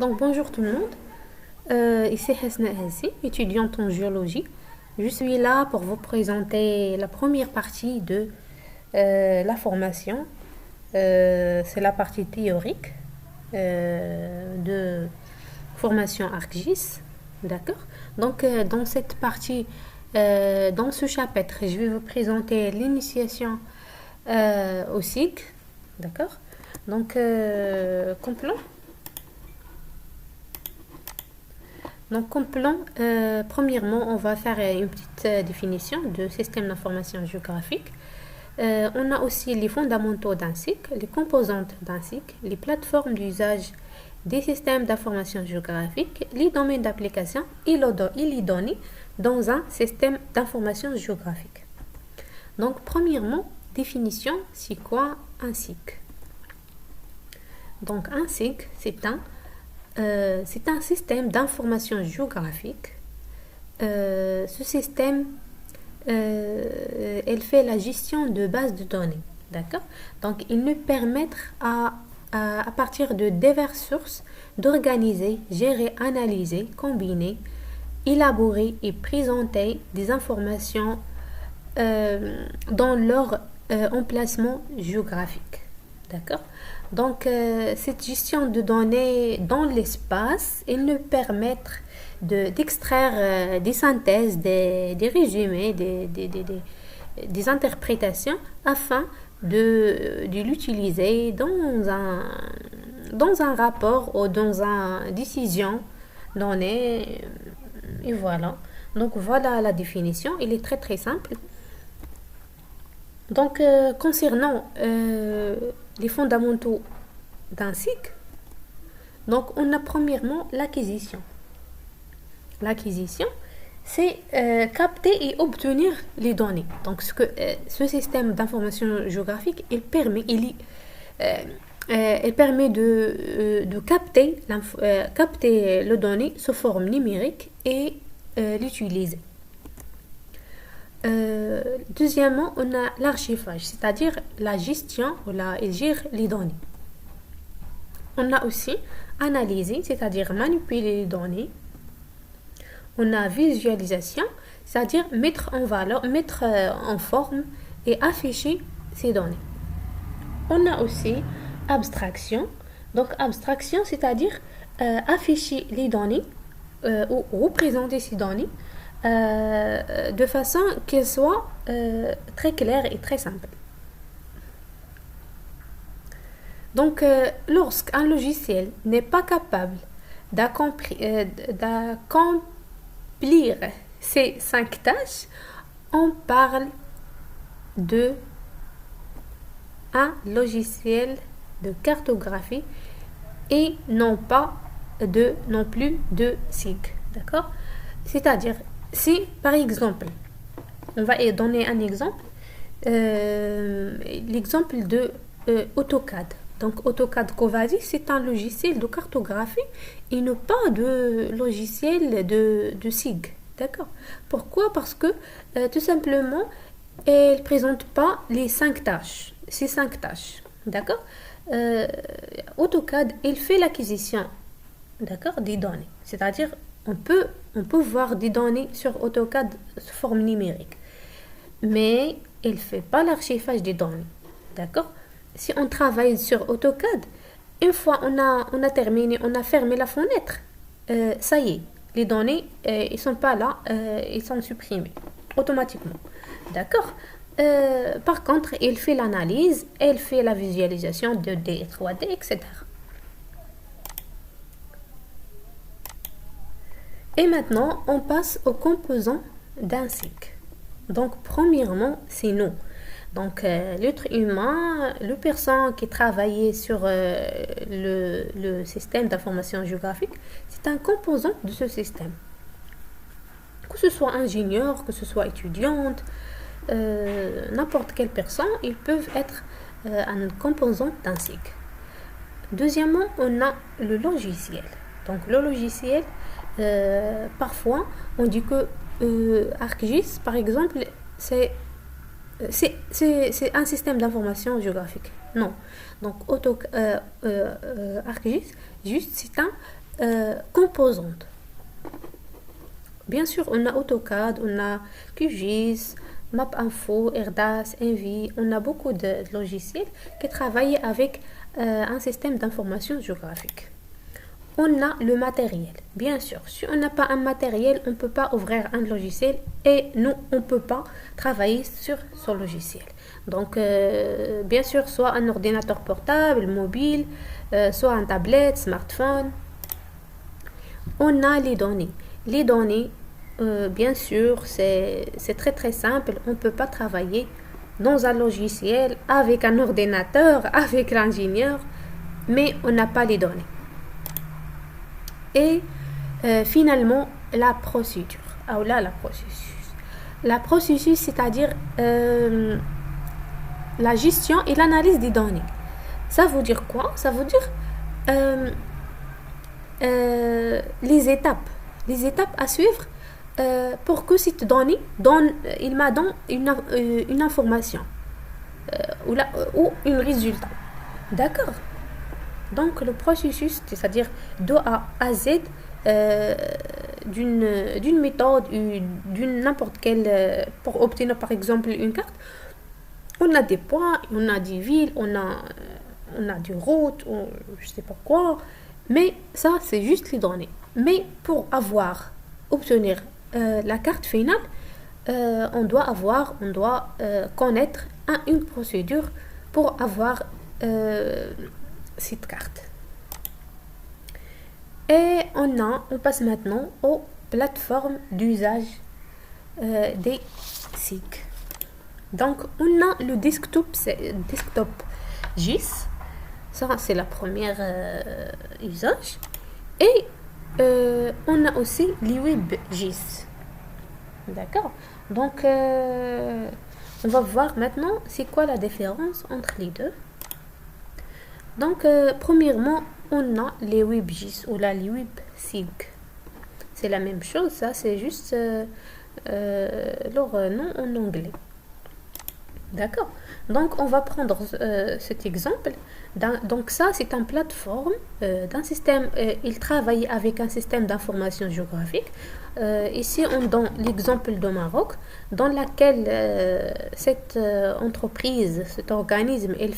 Donc bonjour tout le monde, ici Hasna Hassi, étudiante en géologie. Je suis là pour vous présenter la première partie de la formation. C'est la partie théorique de formation ArcGIS. D'accord. Donc dans cette partie, dans ce chapitre, je vais vous présenter l'initiation au SIG. D'accord. Donc comme plan. Donc, comme plan, premièrement, on va faire une petite définition de système d'information géographique. On a aussi les fondamentaux d'un cycle, les composantes d'un cycle, les plateformes d'usage des systèmes d'information géographique, les domaines d'application et les données dans un système d'information géographique. Donc, premièrement, définition, c'est quoi un cycle? Donc, un cycle, c'est un système d'information géographique. Ce système, elle fait la gestion de bases de données. D'accord. Donc, il nous permet à partir de diverses sources d'organiser, gérer, analyser, combiner, élaborer et présenter des informations dans leur emplacement géographique. D'accord. Donc, cette gestion de données dans l'espace, elle nous permet d'extraire des synthèses, des résumés, des interprétations afin de l'utiliser dans un rapport ou dans une décision donnée. Et voilà. Donc, voilà la définition. Elle est très très simple. Donc, concernant les fondamentaux d'un cycle, donc on a premièrement l'acquisition. L'acquisition, c'est capter et obtenir les données. Donc, ce système d'information géographique, il permet de capter les données sous forme numérique et l'utiliser. Deuxièmement, on a l'archivage, c'est-à-dire la gestion, il gère les données. On a aussi analyser, c'est-à-dire manipuler les données. On a visualisation, c'est-à-dire mettre en valeur, mettre en forme et afficher ces données. On a aussi abstraction. Donc abstraction, c'est-à-dire afficher les données ou représenter ces données de façon qu'elle soit très claire et très simple. Donc, lorsqu'un logiciel n'est pas capable d'accomplir ces 5 tâches, on parle de un logiciel de cartographie et non plus de SIG. D'accord? C'est-à-dire, si par exemple, on va donner un exemple, l'exemple de AutoCAD. Donc AutoCAD Covasi, c'est un logiciel de cartographie et non pas de logiciel de SIG. D'accord. Pourquoi? Parce que tout simplement, elle ne présente pas ces 5 tâches. D'accord. AutoCAD, il fait l'acquisition, d'accord, des données. C'est-à-dire, on peut voir des données sur AutoCAD sous forme numérique. Mais il ne fait pas l'archivage des données. D'accord. Si on travaille sur AutoCAD, une fois on a terminé, on a fermé la fenêtre, ça y est, les données, ils sont pas là, ils sont supprimés automatiquement. D'accord. Par contre, il fait l'analyse, il fait la visualisation 2D, 3D, etc. Et maintenant, on passe aux composants d'un cycle. Donc, premièrement, c'est nous. Donc, l'être humain, le personne qui travaillait sur le système d'information géographique, c'est un composant de ce système. Que ce soit ingénieur, que ce soit étudiante, n'importe quelle personne, ils peuvent être un composant d'un cycle. Deuxièmement, on a le logiciel. Donc, le logiciel, parfois, on dit que ArcGIS, par exemple, c'est un système d'information géographique. Non. Donc, ArcGIS, juste, c'est un composantes. Bien sûr, on a AutoCAD, on a QGIS, MapInfo, Erdas, Envy. On a beaucoup de logiciels qui travaillent avec un système d'information géographique. On a le matériel. Bien sûr, si on n'a pas un matériel, on ne peut pas ouvrir un logiciel et nous, on ne peut pas travailler sur ce logiciel. Donc, bien sûr, soit un ordinateur portable, mobile, soit un tablette, smartphone. On a les données. Les données, bien sûr, c'est très très simple. On ne peut pas travailler dans un logiciel avec un ordinateur, avec l'ingénieur, mais on n'a pas les données. Et finalement, la procédure. Ah là, la processus. La processus, c'est-à-dire la gestion et l'analyse des données. Ça veut dire quoi? Ça veut dire les étapes. Les étapes à suivre pour que cette donnée il m'a donne une information ou un résultat. D'accord? Donc le processus, c'est-à-dire de A à Z d'une méthode, d'une n'importe quelle, pour obtenir par exemple une carte, on a des points, on a des villes, on a des routes, je sais pas quoi, mais ça c'est juste les données. Mais pour obtenir la carte finale, on doit connaître une procédure pour avoir cette carte. Et on passe maintenant aux plateformes d'usage des SIG. Donc, on a le desktop GIS. Ça, c'est la première usage. Et on a aussi les WebGIS. D'accord? Donc, on va voir maintenant c'est quoi la différence entre les deux. Donc, premièrement, on a les WebGIS ou les WebSIG. C'est la même chose, ça, c'est juste leur nom en anglais. D'accord? Donc, on va prendre cet exemple. Donc, ça, c'est une plateforme d'un système. Il travaille avec un système d'information géographique. Ici, on donne l'exemple de Maroc, dans laquelle cette entreprise, cet organisme, il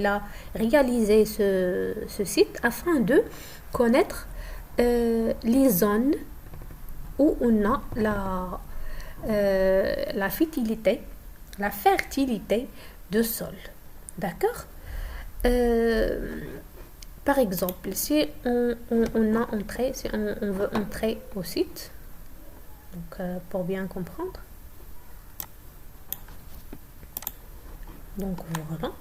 a réalisé ce site afin de connaître les zones où on a la fertilité de sol. D'accord? Par exemple, si on veut entrer au site, donc pour bien comprendre, donc voilà.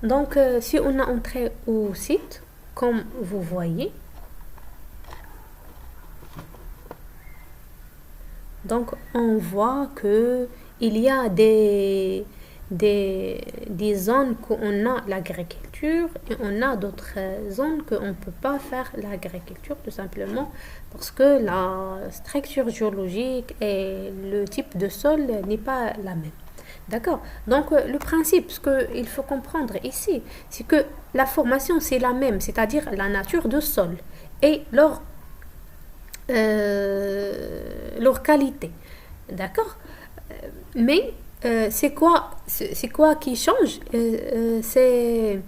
Donc, si on a entré au site, comme vous voyez, donc on voit que il y a des zones où on a l'agriculture et on a d'autres zones qu'on ne peut pas faire l'agriculture tout simplement parce que la structure géologique et le type de sol n'est pas la même. D'accord? Donc, le principe, ce qu'il faut comprendre ici, c'est que la formation, c'est la même, c'est-à-dire la nature de sol et leur qualité. D'accord? Mais c'est quoi qui change? C'est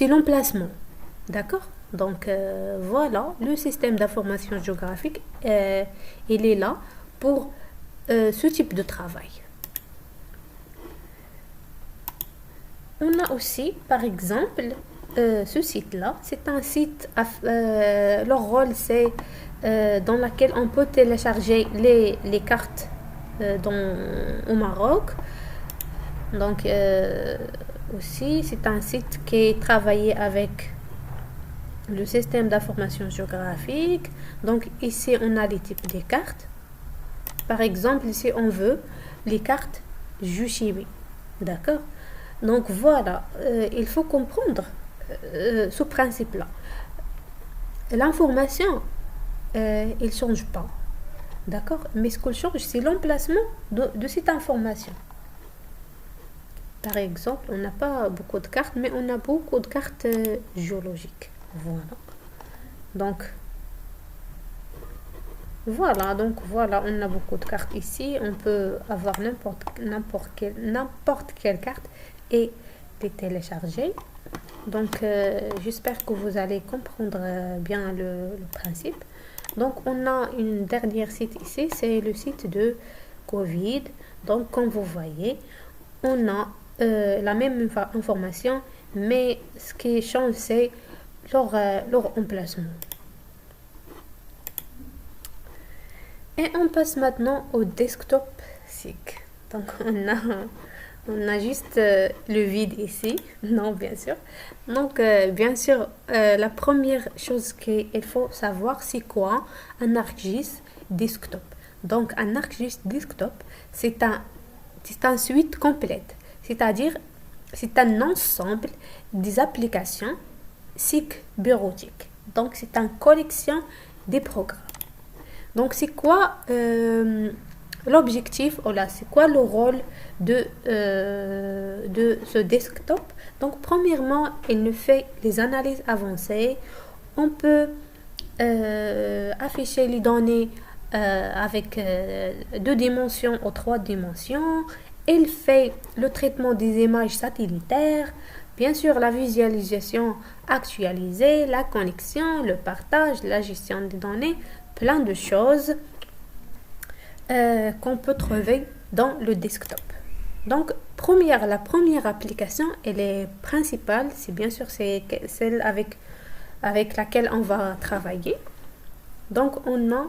l'emplacement. D'accord? Donc, voilà, le système d'information géographique, il est là pour ce type de travail. On a aussi, par exemple, ce site-là. C'est un site, leur rôle, c'est dans lequel on peut télécharger les cartes au Maroc. Donc, aussi, c'est un site qui est travaillé avec le système d'information géographique. Donc, ici, on a les types des cartes. Par exemple, ici, on veut les cartes Juchibi. D'accord? Donc voilà, il faut comprendre ce principe-là. L'information il ne change pas. D'accord? Mais ce qui change, c'est l'emplacement de cette information. Par exemple, on n'a pas beaucoup de cartes, mais on a beaucoup de cartes géologiques. Voilà. Donc, voilà, on a beaucoup de cartes ici. On peut avoir n'importe quelle carte et les télécharger. Donc, j'espère que vous allez comprendre bien le principe. Donc, on a une dernière site ici, c'est le site de Covid. Donc, comme vous voyez, on a la même information, mais ce qui change, c'est leur emplacement. Et on passe maintenant au desktop SIG. Donc, on a juste le vide ici. Non, bien sûr. Donc, bien sûr, la première chose qu'il faut savoir, c'est quoi un ArcGIS desktop. Donc, un ArcGIS desktop, c'est une suite complète. C'est-à-dire, c'est un ensemble des applications SIG bureautiques. Donc, c'est une collection des programmes. Donc, c'est quoi l'objectif, ou là, c'est quoi le rôle de ce desktop? Donc, premièrement, il nous fait les analyses avancées. On peut afficher les données avec 2 dimensions ou 3 dimensions. Il fait le traitement des images satellitaires, bien sûr la visualisation actualisée, la connexion, le partage, la gestion des données, plein de choses qu'on peut trouver dans le desktop. Donc, la première application, elle est principale, c'est bien sûr c'est celle avec laquelle on va travailler. Donc, on a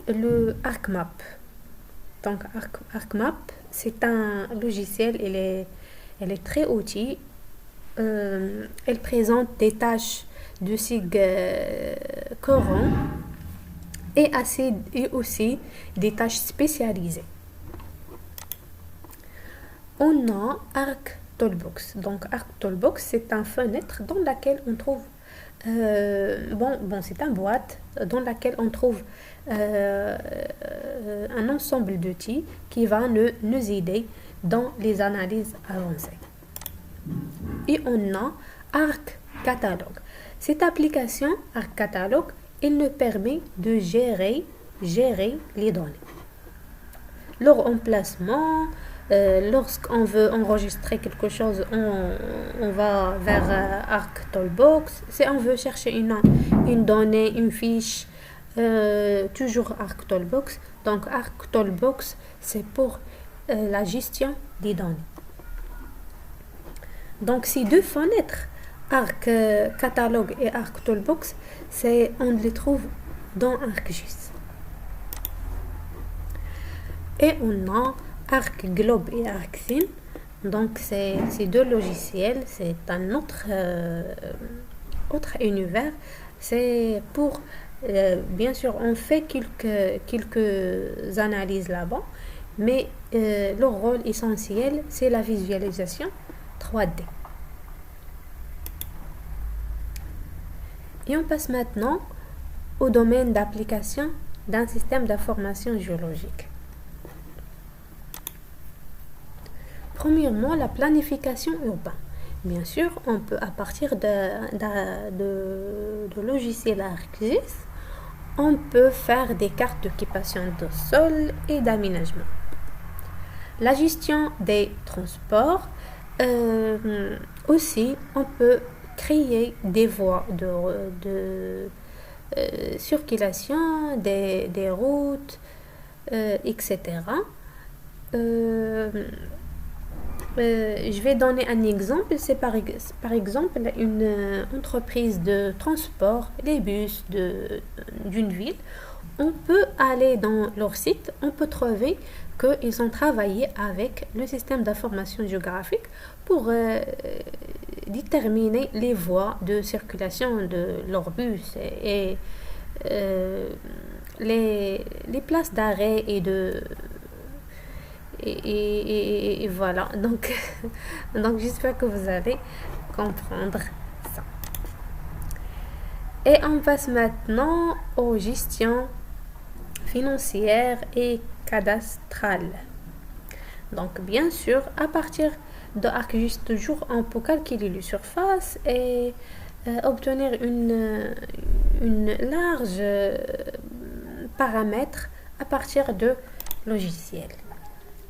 le ArcMap. Donc, ArcMap, c'est un logiciel, elle est très outil. Elle présente des tâches de SIG courant et aussi des tâches spécialisées. On a ArcToolbox. Donc, ArcToolbox, c'est une fenêtre dans laquelle on trouve c'est une boîte dans laquelle on trouve un ensemble d'outils qui va nous aider dans les analyses avancées. Et on a ArcCatalogue. Cette application ArcCatalogue, elle nous permet de gérer les données. Leur emplacement, lorsqu'on veut enregistrer quelque chose, on va vers ArcToolbox. Si on veut chercher une donnée, une fiche, toujours ArcToolbox. Donc ArcToolbox, c'est pour la gestion des données. Donc ces 2 fenêtres, ArcCatalogue et ArcToolbox, on les trouve dans ArcGIS. Et on a ArcGlobe et ArcSim. Donc ces 2 logiciels, c'est un autre univers. C'est pour bien sûr on fait quelques analyses là-bas, mais leur rôle essentiel, c'est la visualisation 3D. Et on passe maintenant au domaine d'application d'un système d'information géologique. Premièrement, la planification urbaine. Bien sûr, on peut, à partir de logiciels ArcGIS, on peut faire des cartes d'occupation de sol et d'aménagement. La gestion des transports, aussi, on peut créer des voies de circulation, des routes, etc. Je vais donner un exemple. C'est par exemple une entreprise de transport, les bus d'une ville. On peut aller dans leur site, on peut trouver qu'ils ont travaillé avec le système d'information géographique pour déterminer les voies de circulation de leur bus et les places d'arrêt et voilà. Donc j'espère que vous allez comprendre ça. Et on passe maintenant aux gestions financières et cadastrales. Donc, bien sûr, à partir de ArcGIS, toujours, on peut calculer les surfaces et obtenir une large paramètre à partir de logiciels.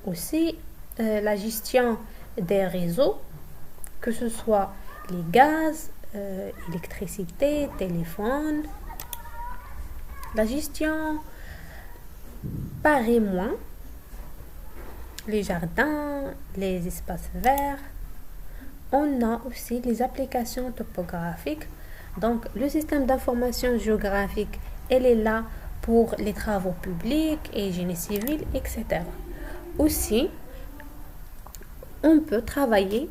Aussi, la gestion des réseaux, que ce soit les gaz, électricité, téléphone, la gestion par et moins, les jardins, les espaces verts. On a aussi les applications topographiques. Donc, le système d'information géographique, elle est là pour les travaux publics et génie civil, etc. Aussi, on peut travailler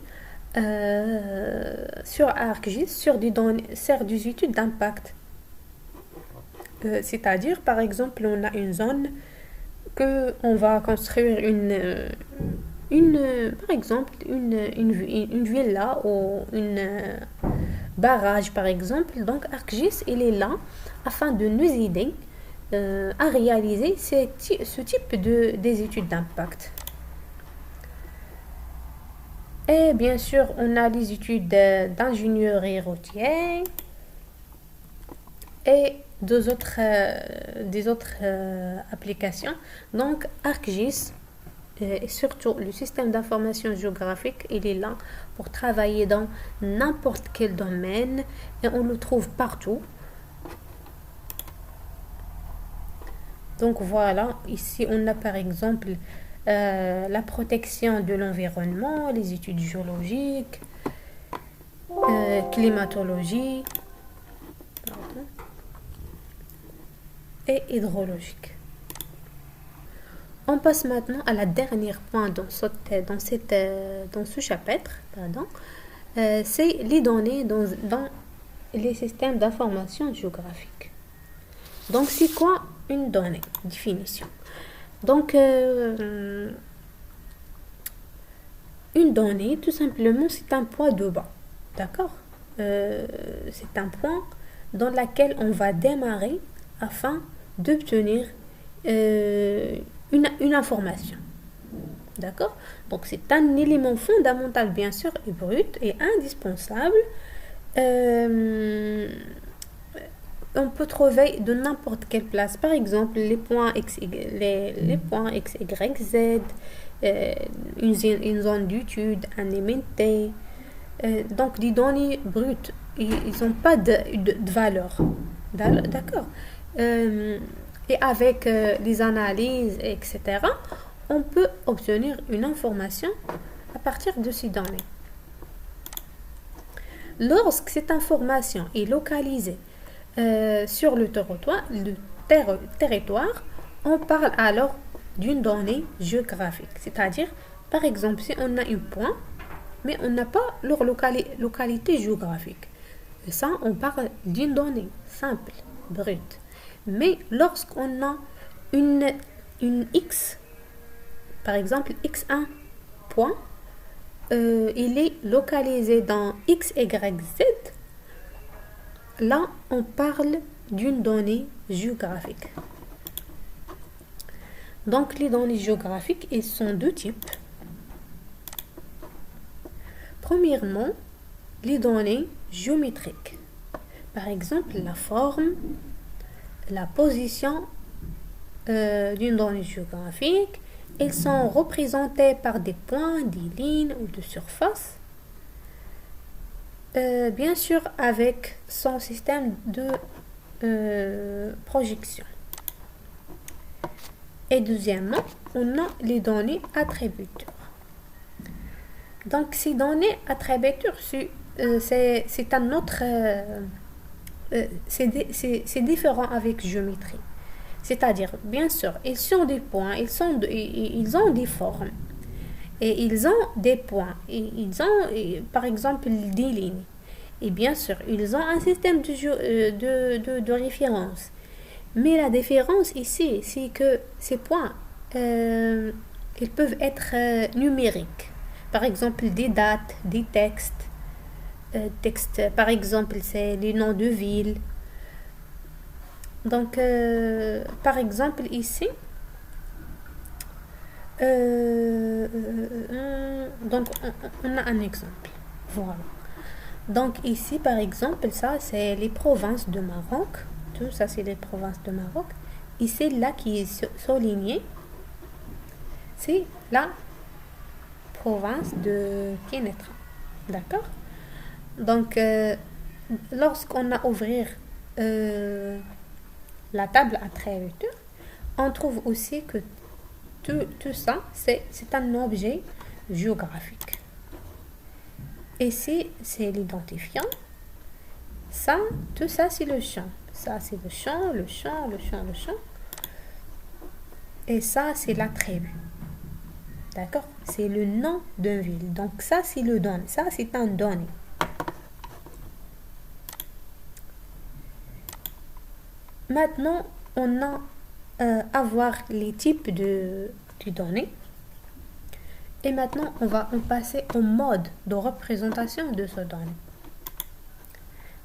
sur ArcGIS sur des études d'impact. C'est-à-dire, par exemple, on a une zone que on va construire par exemple, une villa ou une barrage, par exemple. Donc, ArcGIS, il est là afin de nous aider à réaliser ce type des études d'impact. Et bien sûr, on a les études d'ingénierie routière et des autres applications. Donc, ArcGIS et surtout le système d'information géographique, il est là pour travailler dans n'importe quel domaine et on le trouve partout. Donc voilà, ici on a par exemple la protection de l'environnement, les études géologiques, climatologie et hydrologique. On passe maintenant à la dernière point dans ce chapitre. C'est les données dans les systèmes d'information géographique. Donc, c'est quoi une donnée? Définition. Donc, une donnée, tout simplement, c'est un point de bas. D'accord? C'est un point dans lequel on va démarrer afin d'obtenir une information. D'accord? Donc, c'est un élément fondamental, bien sûr, et brut, et indispensable. On peut trouver de n'importe quelle place. Par exemple, les points X, les points X, Y, Z, une zone d'étude, un MNT. Donc, des données brutes, ils n'ont pas de valeur. D'accord? Et avec les analyses, etc., on peut obtenir une information à partir de ces données. Lorsque cette information est localisée sur le territoire, on parle alors d'une donnée géographique. C'est-à-dire, par exemple, si on a un point, mais on n'a pas leur localité géographique. Et ça, on parle d'une donnée simple, brute. Mais lorsqu'on a une X, par exemple X1 point, il est localisé dans X, Y, Z, là on parle d'une donnée géographique. Donc les données géographiques, elles sont deux types. Premièrement, les données géométriques. Par exemple, la forme, la position d'une donnée géographique. Elles sont représentées par des points, des lignes ou de surfaces. Bien sûr, avec son système de projection. Et deuxièmement, on a les données attributeurs. Donc, ces données attributeurs, c'est un autre... c'est différent avec géométrie. C'est-à-dire, bien sûr, ils sont des points, ils ont des formes. Et ils ont des points. Et ils ont, par exemple, des lignes. Et bien sûr, ils ont un système de référence. Mais la différence ici, c'est que ces points, ils peuvent être numériques. Par exemple, des dates, des textes. Par exemple, c'est les noms de villes. Donc, par exemple, ici, donc on a un exemple. Voilà. Donc ici, par exemple, ça, c'est les provinces de Maroc. Tout ça, c'est les provinces de Maroc. Ici, là, qui est souligné, c'est la province de Kénétra. D'accord? Donc, lorsqu'on a ouvert euh, la table attributeur, on trouve aussi que tout ça, c'est un objet géographique. Ici, c'est l'identifiant. Ça, tout ça, c'est le champ. Ça, c'est le champ, le champ, le champ, le champ. Et ça, c'est l'attribut. D'accord? C'est le nom d'une ville. Donc, ça, c'est le donné. Ça, c'est un donné. Maintenant, on a à voir les types de données. Et maintenant, on va passer au mode de représentation de ce données.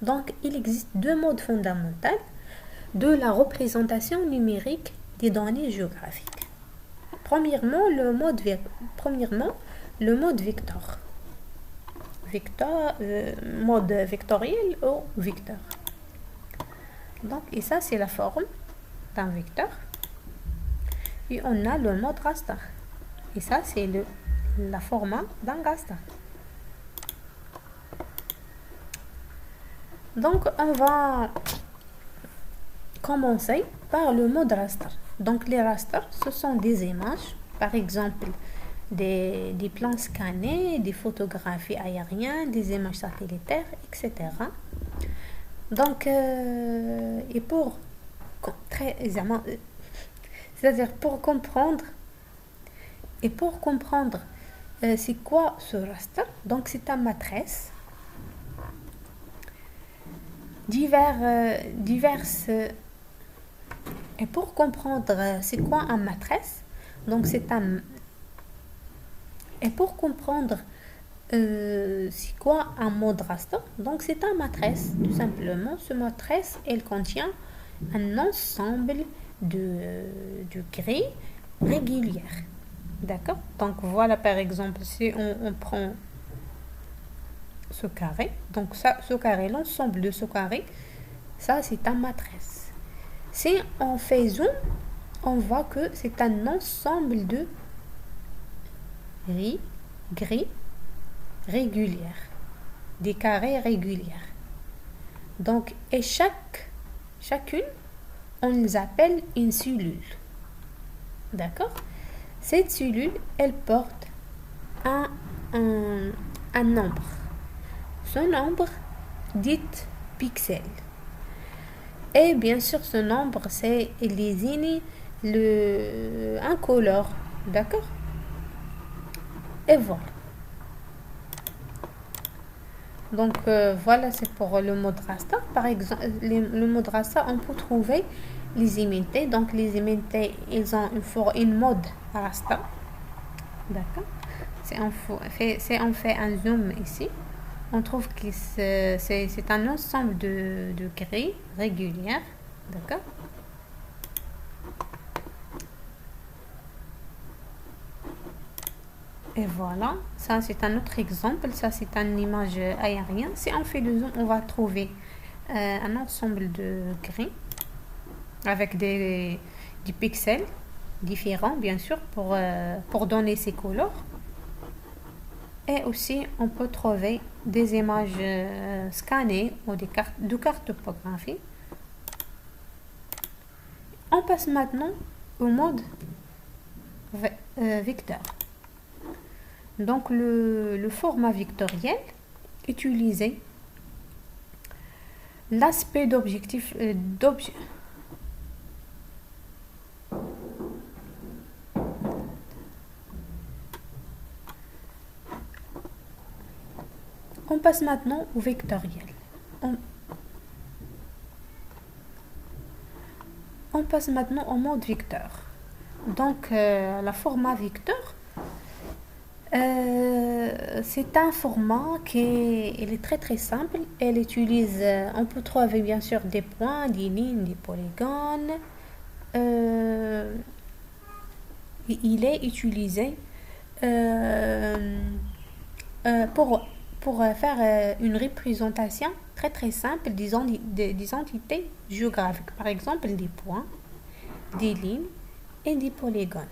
Donc, il existe deux modes fondamentaux de la représentation numérique des données géographiques. Premièrement, le mode vecteur. Mode vectoriel ou vecteur. Donc, et ça, c'est la forme d'un vecteur. Et on a le mode raster. Et ça, c'est la format d'un raster. Donc, on va commencer par le mode raster. Donc, les rasters, ce sont des images, par exemple des plans scannés, des photographies aériennes, des images satellitaires, etc. Donc, et pour très aisément, c'est-à-dire pour comprendre c'est quoi ce raster. Donc, c'est une matrice diverses. Et pour comprendre c'est quoi un matrice, donc c'est un. Et pour comprendre c'est quoi un mode raster, donc c'est un matrice, tout simplement. Ce matrice, elle contient un ensemble de grilles régulières. D'accord? Donc voilà, par exemple, si on prend ce carré, donc ça, ce carré, l'ensemble de ce carré, ça c'est un matrice. Si on fait zoom, on voit que c'est un ensemble de grilles régulières, des carrés régulières. Donc, et chacune, on les appelle une cellule. D'accord? Cette cellule, elle porte un nombre. Ce nombre dit pixels. Et bien sûr, ce nombre, c'est désigné un couleur. D'accord? Et voilà. Donc, voilà, c'est pour le mode raster. Par exemple, le mode raster, on peut trouver les immités. Donc, les immités, ils ont une mode raster. D'accord? Si on fait un zoom ici, on trouve que c'est un ensemble de grilles régulières. D'accord? Et voilà, ça c'est un autre exemple. Ça c'est une image aérienne. Si on fait le zoom, on va trouver un ensemble de grilles avec des pixels différents, bien sûr, pour donner ces couleurs. Et aussi, on peut trouver des images scannées ou de cartes topographiques. On passe maintenant au mode vecteur. Donc, le format vectoriel utilisé l'aspect d'objectif On passe maintenant au vectoriel. On passe maintenant au mode vecteur. Donc, la format vecteur, C'est un format il est très très simple. Elle utilise, on peut trouver bien sûr des points, des lignes, des polygones. Euh, il est utilisé euh, pour faire une représentation très très simple des entités géographiques. Par exemple, des points, des lignes et des polygones.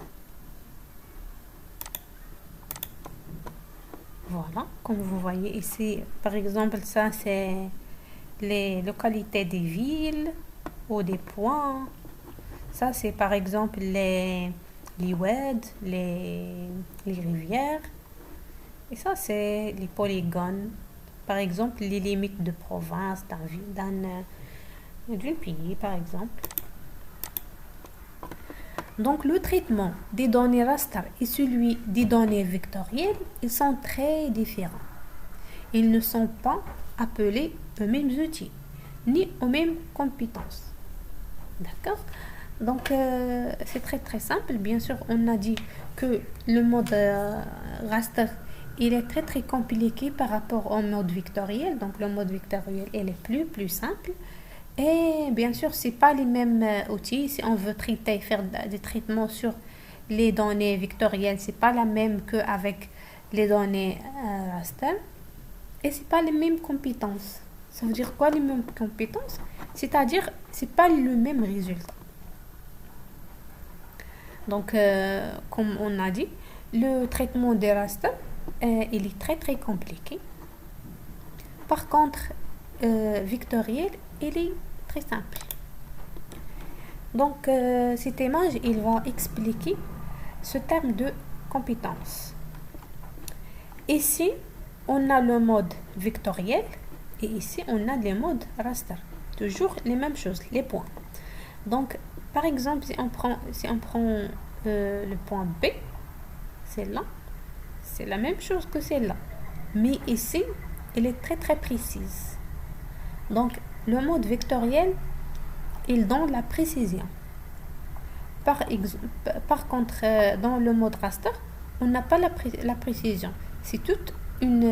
Voilà, comme vous voyez ici, par exemple, ça c'est les localités des villes ou des points. Ça c'est par exemple les oueds, les rivières. Et ça c'est les polygones. Par exemple, les limites de province, d'un pays, par exemple. Donc, le traitement des données raster et celui des données vectorielles, ils sont très différents. Ils ne sont pas appelés aux mêmes outils, ni aux mêmes compétences. D'accord? Donc, c'est très très simple. Bien sûr, on a dit que le mode raster, il est très très compliqué par rapport au mode vectoriel. Donc, le mode vectoriel, il est plus simple. Et bien sûr, c'est pas les mêmes outils. Si on veut faire des traitements sur les données vectorielles, c'est pas la même qu'avec les données raster. Et c'est pas les mêmes compétences. Ça veut dire quoi les mêmes compétences? C'est-à-dire, c'est pas le même résultat. Donc, comme on a dit, le traitement des rasters, il est très très compliqué. Par contre, vectoriel, il est très simple. Donc, cette image, il va expliquer ce terme de compétence. Ici, on a le mode vectoriel et ici, on a le mode raster. Toujours les mêmes choses, les points. Donc, par exemple, si on prend le point B, celle-là, c'est la même chose que celle-là. Mais ici, elle est très très précise. Donc, le mode vectoriel, il donne la précision. Par contre, dans le mode raster, on n'a pas la précision. C'est toute une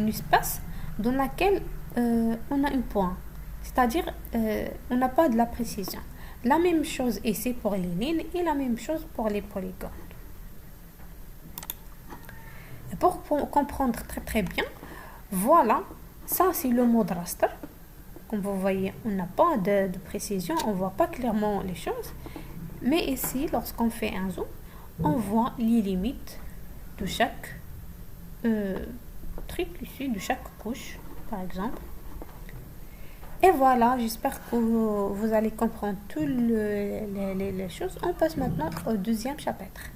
espace dans laquelle on a un point. C'est-à-dire, on n'a pas de la précision. La même chose ici pour les lignes et la même chose pour les polygones. Pour comprendre très très bien, voilà, ça c'est le mode raster. Comme vous voyez, on n'a pas de précision, on ne voit pas clairement les choses. Mais ici, lorsqu'on fait un zoom, on voit les limites de chaque truc ici, de chaque couche, par exemple. Et voilà, j'espère que vous allez comprendre toutes les choses. On passe maintenant au deuxième chapitre.